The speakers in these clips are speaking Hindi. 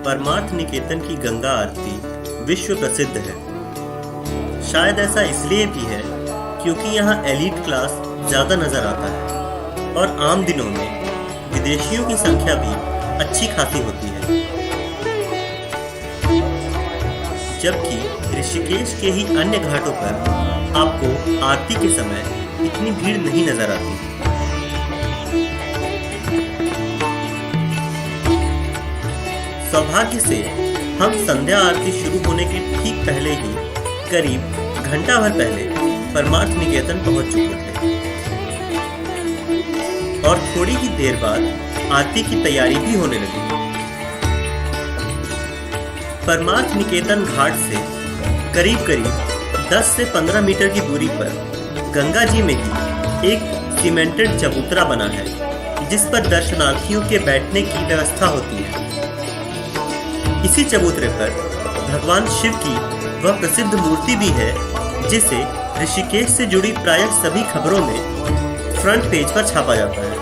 परमार्थ निकेतन की गंगा आरती विश्व प्रसिद्ध है। शायद ऐसा इसलिए भी है क्योंकि यहाँ एलीट क्लास ज़्यादा नज़र आता है और आम दिनों में विदेशियों की संख्या भी अच्छी खासी होती है, जबकि ऋषिकेश के ही अन्य घाटों पर आपको आरती के समय इतनी भीड़ नहीं नजर आती। सौभाग्य से हम संध्या आरती शुरू होने के ठीक पहले ही करीब घंटा भर पहले परमार्थ निकेतन पहुंच चुके थे और थोड़ी ही देर बाद आरती की तैयारी भी होने लगी। परमार्थ निकेतन घाट से करीब 10 से 15 मीटर की दूरी पर गंगा जी में ही एक सीमेंटेड चबूतरा बना है, जिस पर दर्शनार्थियों के बैठने की व्यवस्था होती है। इसी चबूतरे पर भगवान शिव की वह प्रसिद्ध मूर्ति भी है, जिसे ऋषिकेश से जुड़ी प्रायः सभी खबरों में फ्रंट पेज पर छापा जाता है।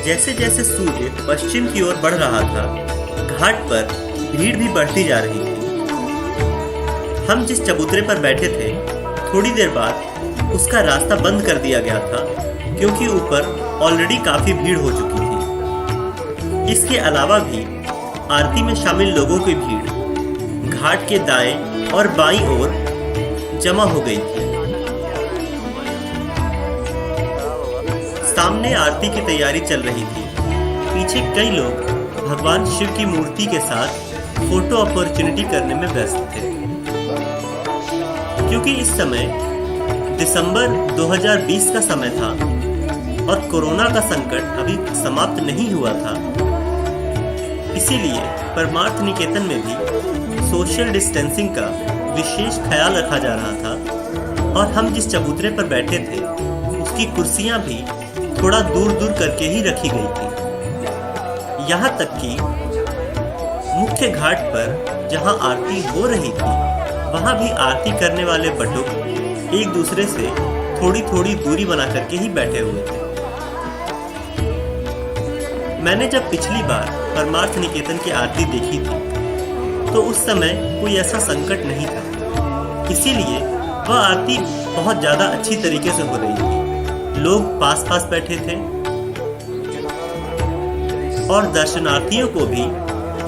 जैसे जैसे सूर्य पश्चिम की ओर बढ़ रहा था, घाट पर भीड़ भी बढ़ती जा रही थी। हम जिस चबूतरे पर बैठे थे, थोड़ी देर बाद उसका रास्ता बंद कर दिया गया था, क्योंकि ऊपर ऑलरेडी काफी भीड़ हो चुकी थी। इसके अलावा भी आरती में शामिल लोगों की भीड़ घाट के दाएं और बाईं ओर जमा हो गई थी। सामने आरती की तैयारी चल रही थी। पीछे कई लोग भगवान शिव की मूर्ति के साथ फोटो अपॉर्चुनिटी करने में व्यस्त थे। क्योंकि इस समय दिसंबर 2020 का समय था और कोरोना का संकट अभी समाप्त नहीं हुआ था, इसीलिए परमार्थ निकेतन में भी सोशल डिस्टेंसिंग का विशेष ख्याल रखा जा रहा था और हम जिस चबूतरे पर बैठे थे, उसकी कुर्सियां भी थोड़ा दूर दूर करके ही रखी गई थी। यहाँ तक कि मुख्य घाट पर जहाँ आरती हो रही थी, वहाँ भी आरती करने वाले बटुक एक दूसरे से थोड़ी थोड़ी दूरी बना करके ही बैठे हुए थे। मैंने जब पिछली बार परमार्थ निकेतन की आरती देखी थी, तो उस समय कोई ऐसा संकट नहीं था, इसीलिए वह आरती बहुत ज़्यादा अच्छी तरीके से हो रही थी। लोग पास पास बैठे थे और दर्शनार्थियों को भी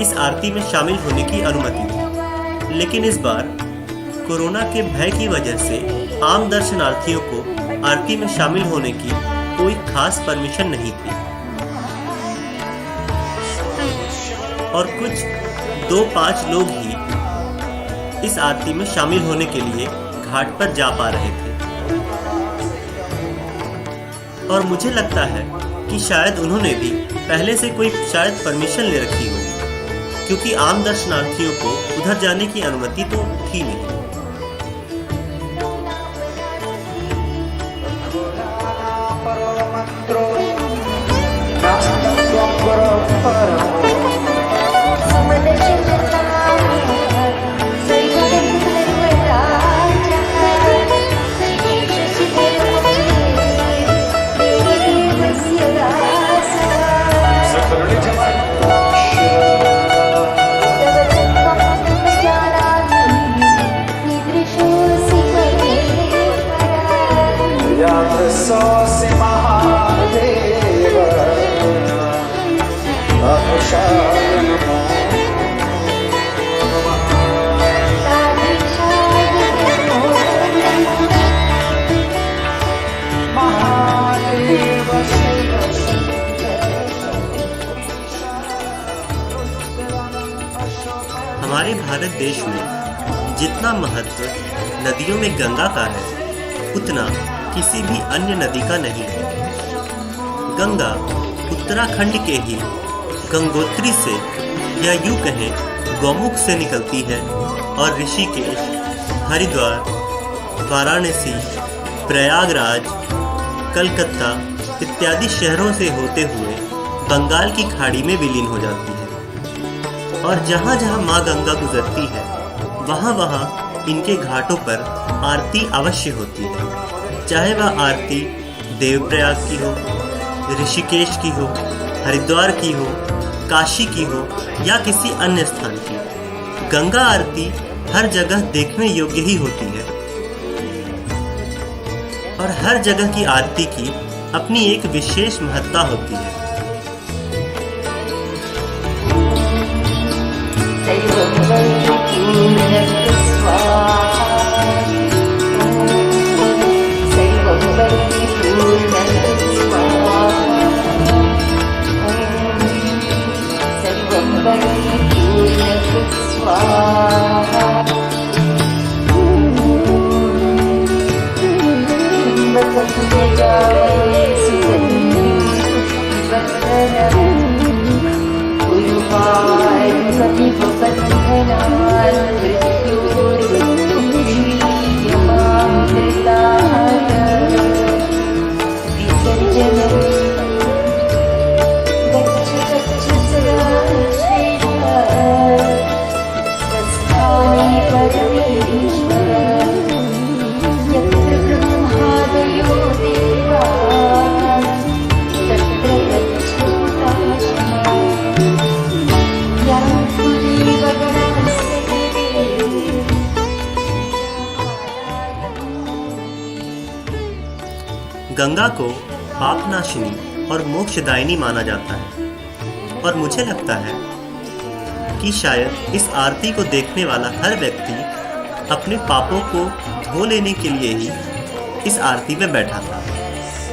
इस आरती में शामिल होने की अनुमति थी। लेकिन इस बार कोरोना के भय की वजह से आम दर्शनार्थियों को आरती में शामिल होने की कोई खास परमिशन नहीं थी और कुछ 2-5 लोग ही इस आरती में शामिल होने के लिए घाट पर जा पा रहे थे। और मुझे लगता है कि शायद उन्होंने भी पहले से कोई शायद परमिशन ले रखी होगी, क्योंकि आम दर्शनार्थियों को उधर जाने की अनुमति तो थी नहीं। हमारे भारत देश में जितना महत्व नदियों में गंगा का है, उतना किसी भी अन्य नदी का नहीं है। गंगा उत्तराखंड के ही गंगोत्री से या यूं कहें गौमुख से निकलती है और ऋषिकेश, हरिद्वार, वाराणसी, प्रयागराज, कलकत्ता इत्यादि शहरों से होते हुए बंगाल की खाड़ी में विलीन हो जाती है। और जहाँ जहाँ माँ गंगा गुजरती है, वहाँ वहाँ इनके घाटों पर आरती अवश्य होती है। चाहे वह आरती देवप्रयाग की हो, ऋषिकेश की हो, हरिद्वार की हो, काशी की हो या किसी अन्य स्थान की, गंगा आरती हर जगह देखने योग्य ही होती है। और हर जगह की आरती की अपनी एक विशेष महत्ता होती है। गंगा को पापनाशिनी और मोक्षदायिनी माना जाता है और मुझे लगता है कि शायद इस आरती को देखने वाला हर व्यक्ति अपने पापों को धो लेने के लिए ही इस आरती में बैठा था।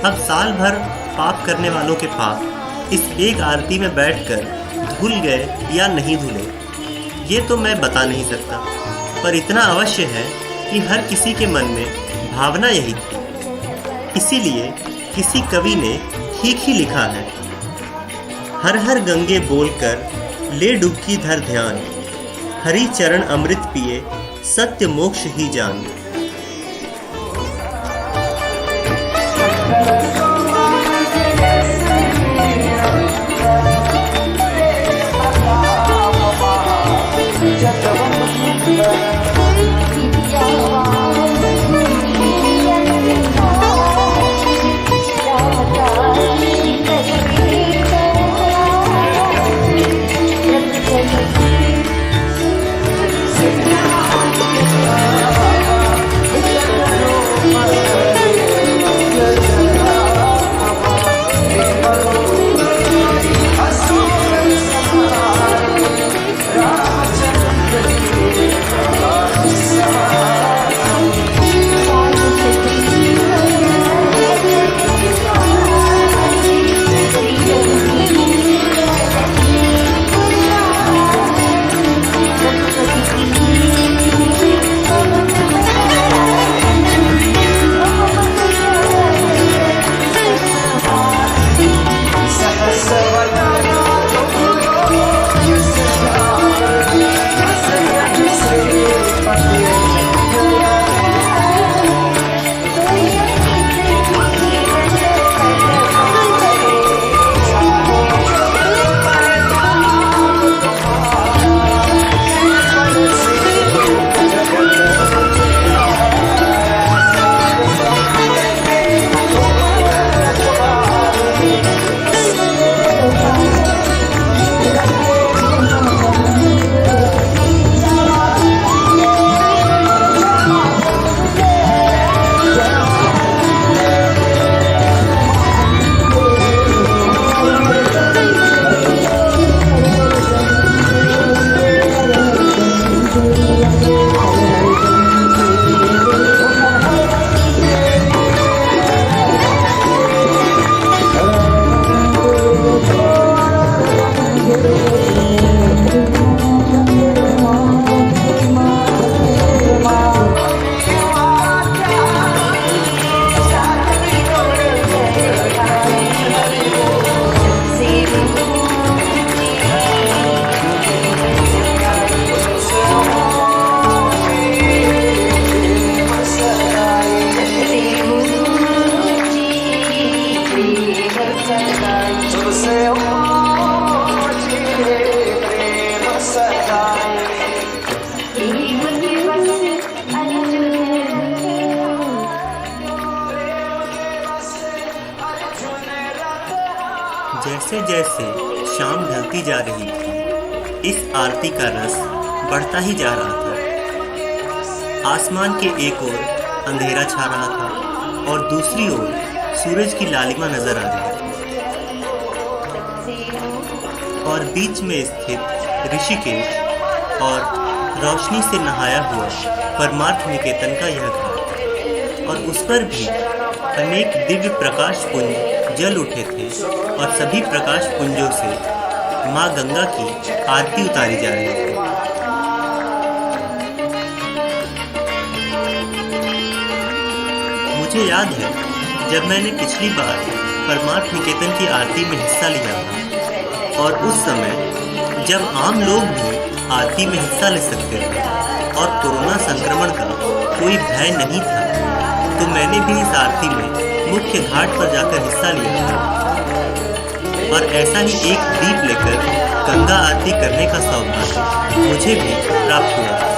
अब साल भर पाप करने वालों के पाप इस एक आरती में बैठकर धुल गए या नहीं धुले, ये तो मैं बता नहीं सकता, पर इतना अवश्य है कि हर किसी के मन में भावना यही थी। इसीलिए किसी कवि ने ठीक ही लिखा है, हर हर गंगे बोलकर ले डुबकी धर ध्यान, हरि चरण अमृत पिए सत्य मोक्ष ही जान। तुझसे हो जिए प्रेम सदा जैसे जैसे शाम ढलती जा रही थी, इस आरती का रस बढ़ता ही जा रहा था। आसमान के एक ओर अंधेरा छा रहा था और दूसरी ओर सूरज की लालिमा नजर आ रही थी। और बीच में स्थित ऋषिकेश और रोशनी से नहाया हुआ परमार्थ निकेतन का यह घाट, और उस पर भी अनेक दिव्य प्रकाश पुंज जल उठे थे और सभी प्रकाश पुंजों से माँ गंगा की आरती उतारी जा रही थी। मुझे याद है जब मैंने पिछली बार परमार्थ निकेतन की आरती में हिस्सा लिया था, और उस समय जब आम लोग भी आरती में हिस्सा ले सकते थे और कोरोना संक्रमण का कोई भय नहीं था, तो मैंने भी इस आरती में मुख्य घाट पर जाकर हिस्सा लिया था। और ऐसा ही एक दीप लेकर गंगा आरती करने का सौभाग्य मुझे भी प्राप्त हुआ था।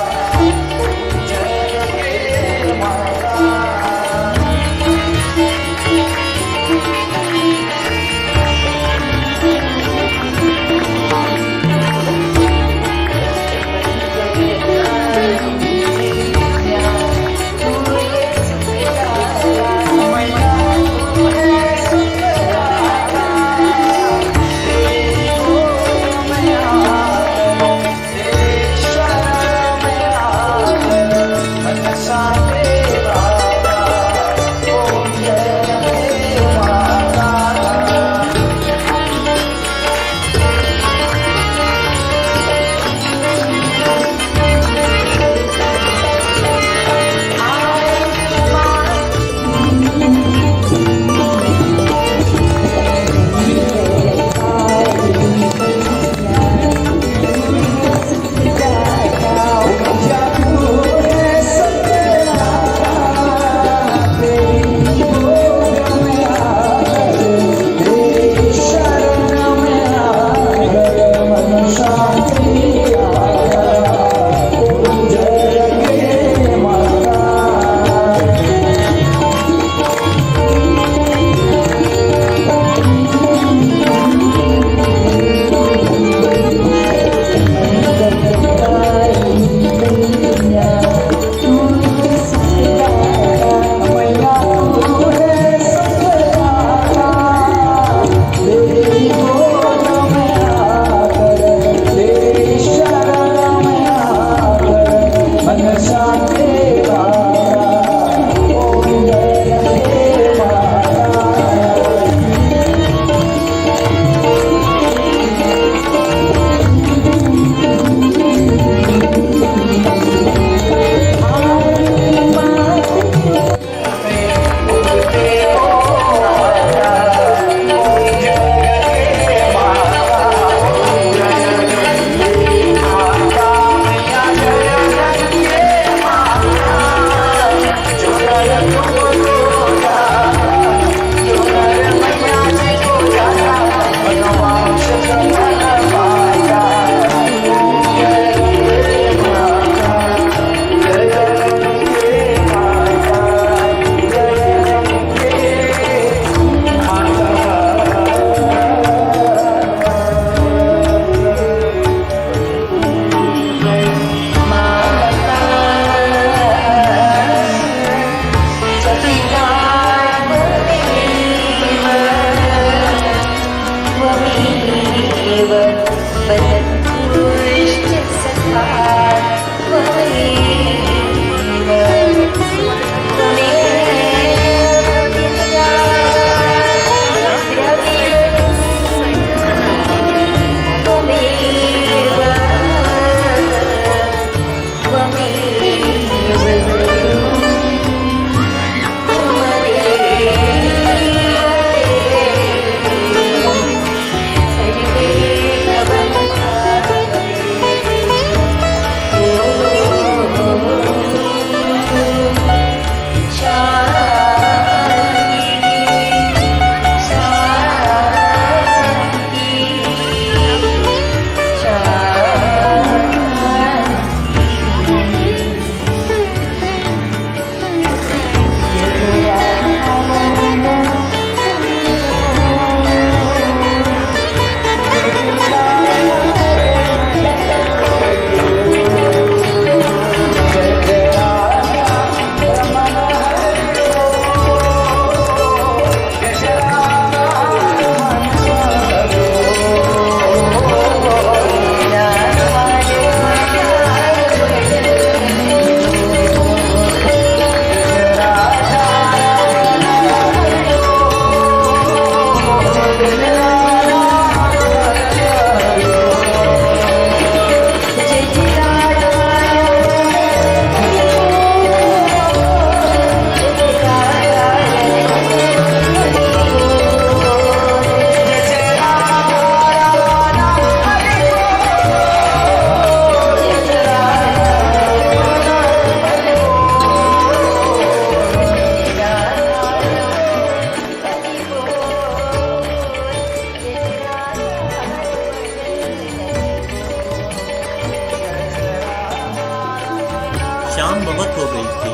शाम बहुत हो गई थी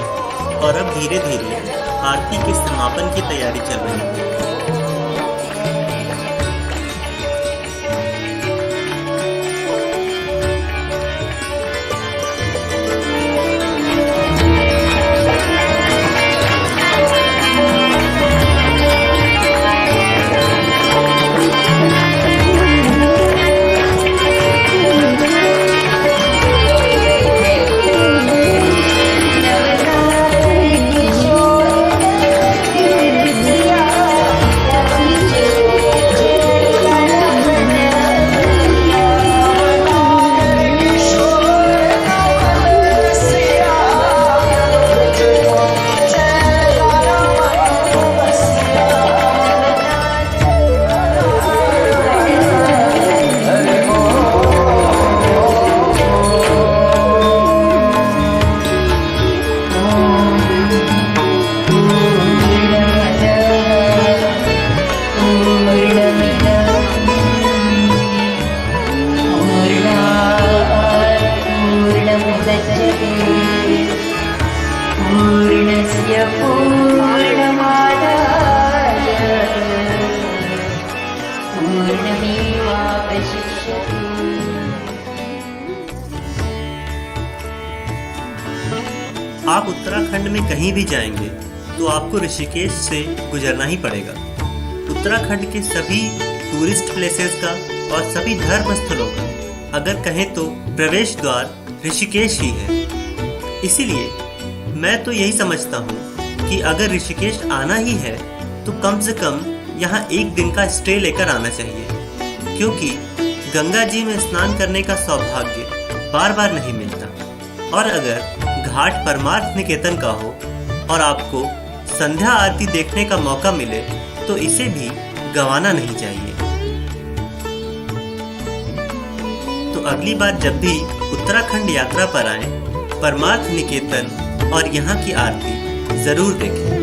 और अब धीरे धीरे आरती के समापन की तैयारी चल रही थी। पूर्णस्य पूर्णमादाय पूर्णमेवावशिष्यते। आप उत्तराखंड में कहीं भी जाएंगे तो आपको ऋषिकेश से गुजरना ही पड़ेगा। उत्तराखंड के सभी टूरिस्ट प्लेसेस का और सभी धर्म स्थलों का अगर कहें तो प्रवेश द्वार ऋषिकेश ही है। इसीलिए मैं तो यही समझता हूँ कि अगर ऋषिकेश आना ही है तो कम से कम यहाँ एक दिन का स्टे लेकर आना चाहिए, क्योंकि गंगा जी में स्नान करने का सौभाग्य बार बार नहीं मिलता। और अगर घाट परमार्थ निकेतन का हो और आपको संध्या आरती देखने का मौका मिले तो इसे भी गंवाना नहीं चाहिए। तो अगली बार जब भी उत्तराखंड यात्रा पर आएं, परमार्थ निकेतन और यहाँ की आरती जरूर देखें।